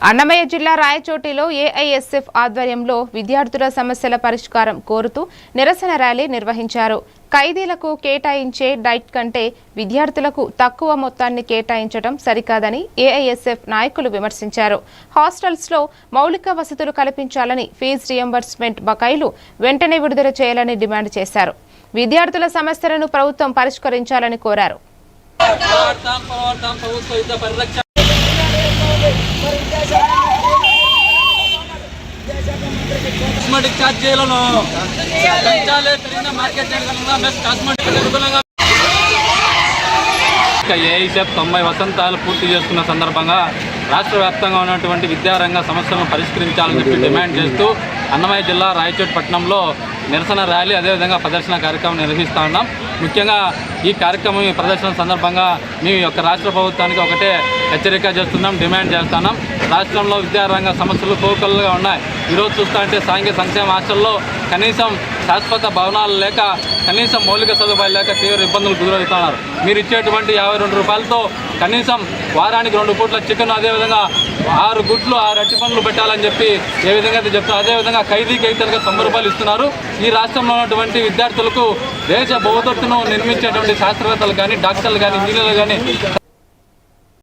అన్నమయ్య జిల్లా రాయచోటిలో ఏఐఎస్ఎఫ్ ఆధ్వర్యంలో విద్యార్థుల సమస్యల పరిష్కారం కోరుతూ నిరసన ర్యాలీ నిర్వహించారు. ఖైదీలకు కేటాయించే డైట్ కంటే విద్యార్థులకు తక్కువ మొత్తాన్ని కేటాయించడం సరికాదని ఏఐఎస్ఎఫ్ నాయకులు విమర్శించారు. హాస్టల్స్లో మౌలిక వసతులు కల్పించాలని, ఫీజు రియంబర్స్మెంట్ బకాయిలు వెంటనే విడుదల చేయాలని డిమాండ్ చేశారు. విద్యార్థుల సమస్యలను ప్రభుత్వం పరిష్కరించాలని కోరారు. కాస్మెటిక్ ఛార్జీలను పెంచాలి. పెరిగిన మార్కెట్ ఏఐఎస్ఎఫ్ 90 వసంతాలు పూర్తి చేసుకున్న సందర్భంగా రాష్ట్ర వ్యాప్తంగా ఉన్నటువంటి విద్యారంగ సమస్యలను పరిష్కరించాలని చెప్పి డిమాండ్ చేస్తూ అన్నమయ్య జిల్లా రాయచోటి పట్టణంలో నిరసన ర్యాలీ అదేవిధంగా ప్రదర్శన కార్యక్రమం నిర్వహిస్తూ ఉన్నాం. ముఖ్యంగా ఈ కార్యక్రమం ఈ ప్రదర్శన సందర్భంగా మీ యొక్క రాష్ట్ర ప్రభుత్వానికి ఒకటే హెచ్చరిక చేస్తున్నాం, డిమాండ్ చేస్తున్నాం. రాష్ట్రంలో విద్యారంగ సమస్యలు కోకొల్లగా ఉన్నాయి. ఈరోజు చూస్తూ అంటే సాంఘిక సంక్షేమ హాస్టల్లో కనీసం శాశ్వత భవనాలు లేక, కనీసం మౌలిక సదుపాయాలు లేక తీవ్ర ఇబ్బందులు గురవుతున్నారు. మీరు ఇచ్చేటువంటి 52 రూపాయలతో కనీసం వారానికి 2 పూట్ల చికెన్, అదేవిధంగా 6 గుడ్లు 6 అరటి పండ్లు పెట్టాలని చెప్పి ఏ విధంగా అయితే చెప్తారు. అదేవిధంగా ఖైదీకి అయితే 90 రూపాయలు ఇస్తున్నారు. ఈ రాష్ట్రంలో ఉన్నటువంటి విద్యార్థులకు దేశ భవిష్యత్తును నిర్మించేటువంటి శాస్త్రవేత్తలు కానీ, డాక్టర్లు కానీ, ఇంజనీర్లు కానీ